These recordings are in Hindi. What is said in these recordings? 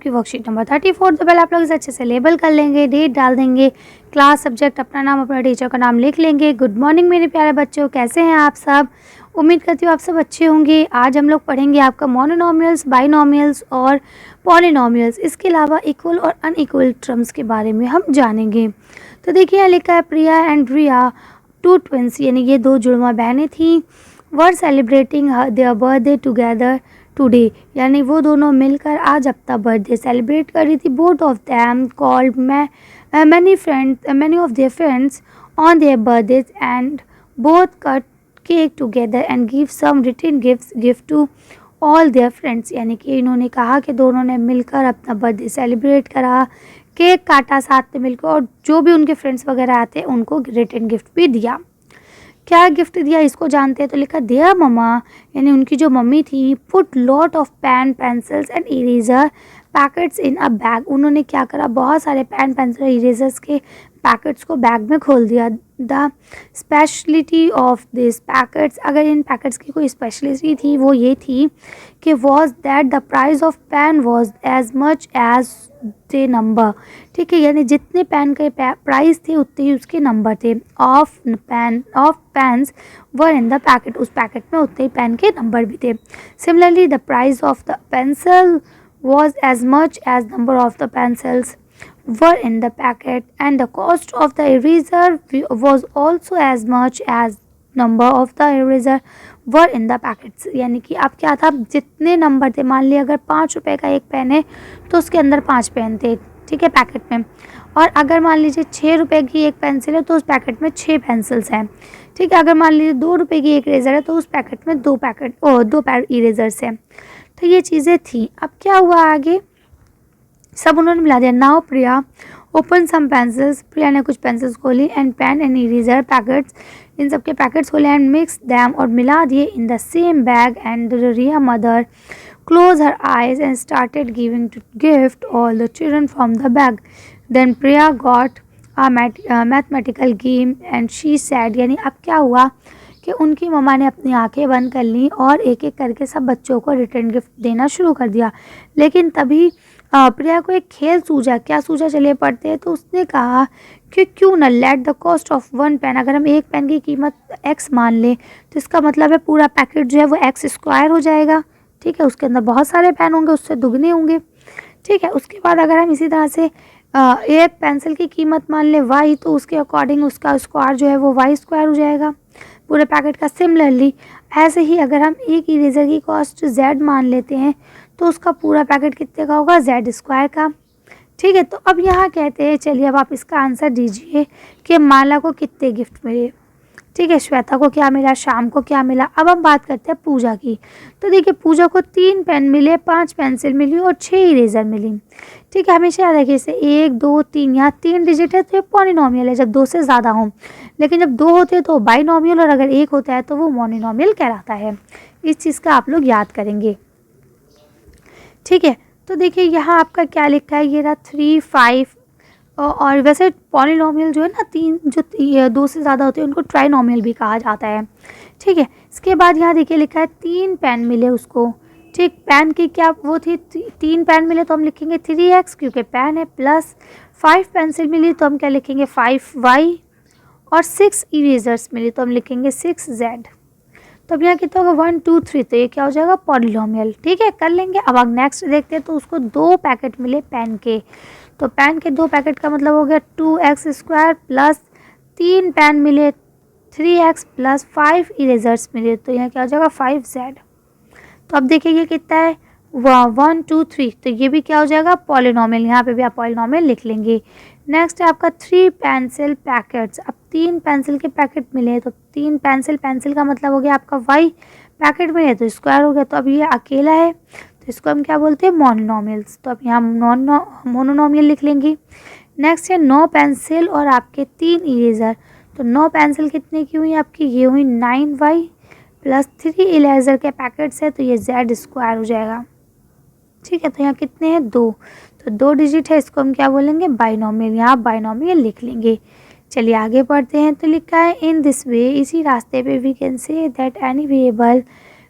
आपकी वर्कशीट नंबर 34। तो पहले आप लोग इसे अच्छे से लेबल कर लेंगे, डेट डाल देंगे, क्लास, सब्जेक्ट, अपना नाम, अपना टीचर का नाम लिख लेंगे। गुड मॉर्निंग मेरे प्यारे बच्चों, कैसे हैं आप सब? उम्मीद करती हूँ आप सब अच्छे होंगे। आज हम लोग पढ़ेंगे आपका मोनोनॉमियल्स, बाइनॉमियल्स और पॉलिनॉमियल्स। इसके अलावा इक्वल और अनइक्वल टर्म्स के बारे में हम जानेंगे। तो देखिए यहाँ लिखा है प्रिया एंड रिया, टू ट्विंस, यानी ये दो जुड़वा बहनें थी, were celebrating their birthday together today, यानी वो दोनों मिलकर आज अपना बर्थडे सेलिब्रेट कर रही थी। Both of them called many of their friends on their birthdays and both cut cake together and give some written gift to all their friends, यानी कि इन्होंने कहा कि दोनों ने मिलकर अपना बर्थडे सेलिब्रेट करा, केक काटा साथ में मिलकर, और जो भी उनके फ्रेंड्स वगैरह आते हैं उनको रिटर्न गिफ्ट भी दिया। क्या गिफ्ट दिया इसको जानते हैं। तो लिखा देयर मम्मा, यानी उनकी जो मम्मी थी, put lot of pen, pencils and eraser packets in a bag. उन्होंने क्या करा, बहुत सारे पेन, पेंसिल, इरेजर्स के पैकेट्स को बैग में खोल दिया। The speciality of this packets, अगर इन पैकेट्स की कोई स्पेशलिटी थी वो ये थी कि was that the price of pen was as much as the number. ठीक है, यानी जितने पेन के प्राइस थे उतने ही उसके नंबर थे। Of pens were in the packet, उस पैकेट में उतने ही पेन के नंबर भी थे। Similarly the price of the pencil was as much as number of the pencils were in the packet, and the cost of the eraser was also as much as number of the eraser were in the packets। यानी कि अब क्या था, जितने नंबर थे, मान लिया अगर 5 रुपए का एक पेन है तो उसके अंदर 5 पेन थे, ठीक है, पैकेट में। और अगर मान लीजिए 6 रुपए की एक पेंसिल है तो उस पैकेट में 6 पेंसिल्स हैं, ठीक है। अगर मान लीजिए 2 रुपए की एक इरेजर है तो उस पैकेट में 2 इरेजर्स हैं। तो ये चीज़ें थी। अब क्या हुआ आगे, सब उन्होंने मिला दिया। Now Priya open some pencils, Priya ने कुछ पेंसिल्स खोली, and pen and eraser packets, इन सब के पैकेट्स खोले, एंड मिक्स दैम, और मिला दिए, in the same bag. And Riya mother close her eyes and started giving to gift all the children from the bag. Then Priya got a mathematical game and she said, यानी अब क्या हुआ कि उनकी मम्मा ने अपनी आंखें बंद कर ली और एक एक करके सब बच्चों को रिटर्न गिफ्ट देना शुरू कर दिया। लेकिन तभी प्रिया को एक खेल सूझा। क्या सूझा, चलिए पढ़ते हैं। तो उसने कहा कि क्यों ना let the cost of one pen, अगर हम एक पेन की कीमत x मान लें तो इसका मतलब है पूरा पैकेट जो है वो x स्क्वायर हो जाएगा, ठीक है। उसके अंदर बहुत सारे पेन होंगे, उससे दुगने होंगे, ठीक है। उसके बाद अगर हम इसी तरह से एक पेंसिल की कीमत मान लें y, तो उसके अकॉर्डिंग उसका स्क्वायर जो है वो y स्क्वायर हो जाएगा पूरे पैकेट का। सिमिलरली ऐसे ही अगर हम एक इरेजर की कॉस्ट z मान लेते हैं तो उसका पूरा पैकेट कितने का होगा, z स्क्वायर का, ठीक है। तो अब यहाँ कहते हैं, चलिए अब आप इसका आंसर दीजिए कि माला को कितने गिफ्ट मिले, ठीक है। श्वेता को क्या मिला, शाम को क्या मिला। अब हम बात करते हैं पूजा की। तो देखिए पूजा को 3 पेन मिले, 5 पेंसिल मिली और 6 इरेजर मिली, ठीक है। हमेशा याद रखिए इसे 1 2 3, यहाँ 3 डिजिट है तो ये पॉलिनॉमियल है जब 2 से ज़्यादा हों, लेकिन जब 2 होते हैं तो बाइनॉमियल, और अगर 1 होता है तो वो मोनोनॉमियल कहलाता है। इस चीज़ का आप लोग याद करेंगे, ठीक है। तो देखिए यहाँ आपका क्या लिखा है, ये रहा 3 5, और वैसे पॉलिनॉमियल जो है ना, 3 जो 2 से ज़्यादा होते हैं उनको ट्राइनॉमियल भी कहा जाता है, ठीक है। इसके बाद यहाँ देखिए लिखा है 3 पेन मिले उसको, ठीक। पेन की क्या वो थी, 3 पेन मिले तो हम लिखेंगे 3x क्योंकि पेन है, प्लस 5 पेंसिल मिली तो हम क्या लिखेंगे 5y, और 6 इरेजर्स मिली तो हम लिखेंगे 6z। तो अब यहाँ कितना होगा 1 2 3, तो ये क्या हो जाएगा पॉलिनॉमियल, ठीक है, कर लेंगे। अब आप नेक्स्ट देखते हैं। तो उसको 2 पैकेट मिले पेन के, तो पेन के 2 पैकेट का मतलब हो गया 2x स्क्वायर, प्लस 3 पेन मिले 3x, प्लस 5 इरेजर्स मिले तो यहाँ क्या हो जाएगा 5z। तो अब देखिए ये कितना है 1 2 3, तो ये भी क्या हो जाएगा पॉलिनॉमियल, यहाँ पे भी आप पॉलिनॉमियल लिख लेंगे। नेक्स्ट है आपका 3 पेंसिल पैकेट्स। अब 3 पेंसिल के पैकेट मिले तो 3 पेंसिल का मतलब हो गया आपका y, पैकेट मिले तो स्क्वायर हो गया। तो अब ये अकेला है तो इसको हम क्या बोलते हैं मोनोनॉमियल्स, तो अब यहाँ मोनोनॉमियल लिख लेंगे। नेक्स्ट है 9 पेंसिल और आपके 3 इरेजर, तो 9 पेंसिल कितने की हुई आपकी, ये हुई 9y, प्लस 3 इरेजर के पैकेट्स है तो ये z स्क्वायर हो जाएगा, ठीक है। तो यहाँ कितने हैं 2, तो 2 डिजिट है, इसको हम क्या बोलेंगे बाइनॉमियल, यहाँ बाइनॉमियल लिख लेंगे। चलिए आगे पढ़ते हैं। तो लिखा है इन दिस वे, इसी रास्ते पे we can say that any variable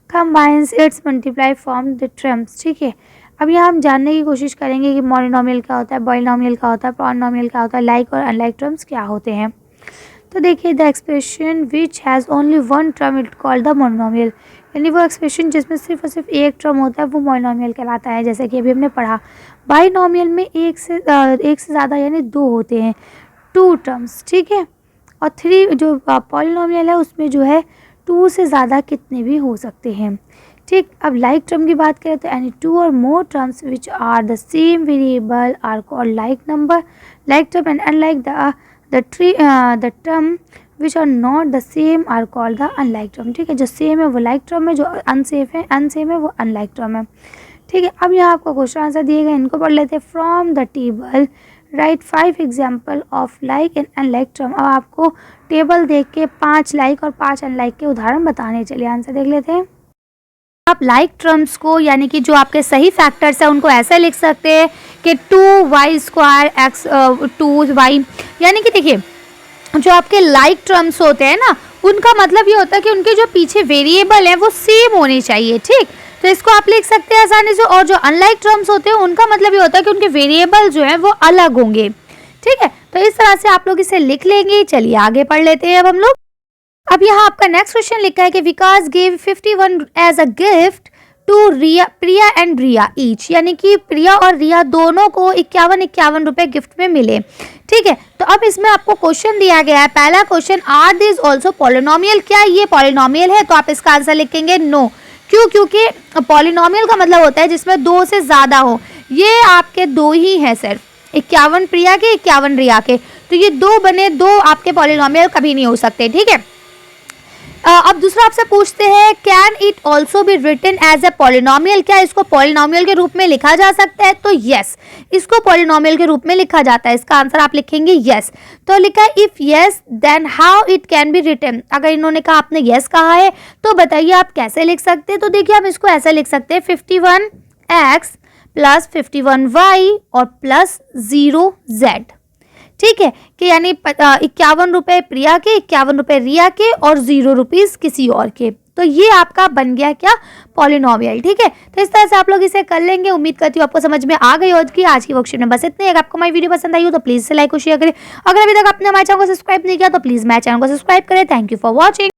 combines its multiply form the terms, ठीक है। अब यहाँ हम जानने की कोशिश करेंगे कि मोनोनॉमियल क्या होता है, पॉलिनॉमियल क्या होता है, पॉलिनॉमियल क्या होता है, लाइक और अनलाइक टर्म्स क्या होते हैं। तो देखिए, the expression which has only one term it called the monomial, यानी वो एक्सप्रेशन जिसमें सिर्फ और सिर्फ एक टर्म होता है वो मोनोनॉमियल कहलाता है। जैसे कि अभी हमने पढ़ा, बाइनॉमियल में एक से ज़्यादा यानी 2 होते हैं, 2 टर्म्स, ठीक है। और 3 जो पॉलिनॉमियल है उसमें जो है 2 से ज़्यादा कितने भी हो सकते हैं, ठीक। अब लाइक टर्म की बात करें तो एनी 2 और more terms which are the same variable are called like number, like term, and unlike the term which are not the same are called the unlike term, ठीक है। जो सेम है वो लाइक टर्म है, जो अनसेम है वो अनलाइक टर्म है, ठीक है। अब यहाँ आपको क्वेश्चन आंसर दिए गए, इनको पढ़ लेते हैं। From the table right 5 example of like and unlike term. अब आपको टेबल देख के 5 लाइक और 5 अनलाइक के उदाहरण बताने, चलिए आंसर देख लेते हैं। आप लाइक टर्म्स को यानी कि जो आपके सही फैक्टर्स है उनको ऐसे लिख सकते हैं कि 2y² x 2y, यानी कि देखिए जो आपके लाइक टर्म्स होते हैं ना उनका मतलब ये होता है कि उनके जो पीछे वेरिएबल है वो सेम होने चाहिए, ठीक। तो इसको आप लिख सकते हैं आसानी से। और जो अनलाइक टर्म्स होते हैं उनका मतलब ये होता है कि उनके वेरिएबल जो है वो अलग होंगे, ठीक है। तो इस तरह से आप लोग इसे लिख लेंगे। चलिए आगे पढ़ लेते हैं अब हम लोग। अब यहाँ आपका नेक्स्ट क्वेश्चन लिखा है कि Vikas give 51 as a gift to Priya and Riya each, यानी कि प्रिया और रिया दोनों को 51 रुपए गिफ्ट में मिले, ठीक है। तो अब इसमें आपको क्वेश्चन दिया गया है, पहला question, are this also polynomial, क्या ये पॉलिनॉमियल है? तो आप इसका आंसर लिखेंगे नो। क्यों? क्योंकि पॉलिनॉमियल का मतलब होता है जिसमें 2 से ज़्यादा हो, ये आपके 2 ही हैं सिर्फ, 51 प्रिया के 51 रिया के, तो ये 2 बने, 2 आपके पॉलिनॉमियल कभी नहीं हो सकते, ठीक है। अब दूसरा आपसे पूछते हैं, can it also be written as a polynomial, क्या इसको पॉलिनॉमियल के रूप में लिखा जा सकता है? तो यस, इसको पॉलिनॉमियल के रूप में लिखा जाता है। इसका आंसर आप लिखेंगे यस। तो लिखा है if yes then how it can be written, अगर इन्होंने कहा आपने यस कहा है तो बताइए आप कैसे लिख सकते हैं। तो देखिए हम इसको ऐसे लिख सकते हैं 51x प्लस 51y और प्लस 0z, ठीक है, कि यानी 51 रुपये प्रिया के, 51 रुपये रिया के और 0 रुपीज़ किसी और के। तो ये आपका बन गया क्या? पॉलिनॉमियल, ठीक है। तो इस तरह से आप लोग इसे कर लेंगे। उम्मीद करती हूँ आपको समझ में आ गई होगी। आज की वर्कशीट में बस इतने। अगर आपको हमारी वीडियो पसंद आई हो तो प्लीज़ इसे लाइक और शेयर करें। अगर अभी तक आपने हमारे चैनल को सब्सक्राइब नहीं किया तो प्लीज़ मेरे चैनल को सब्सक्राइब करें। Thank you for watching.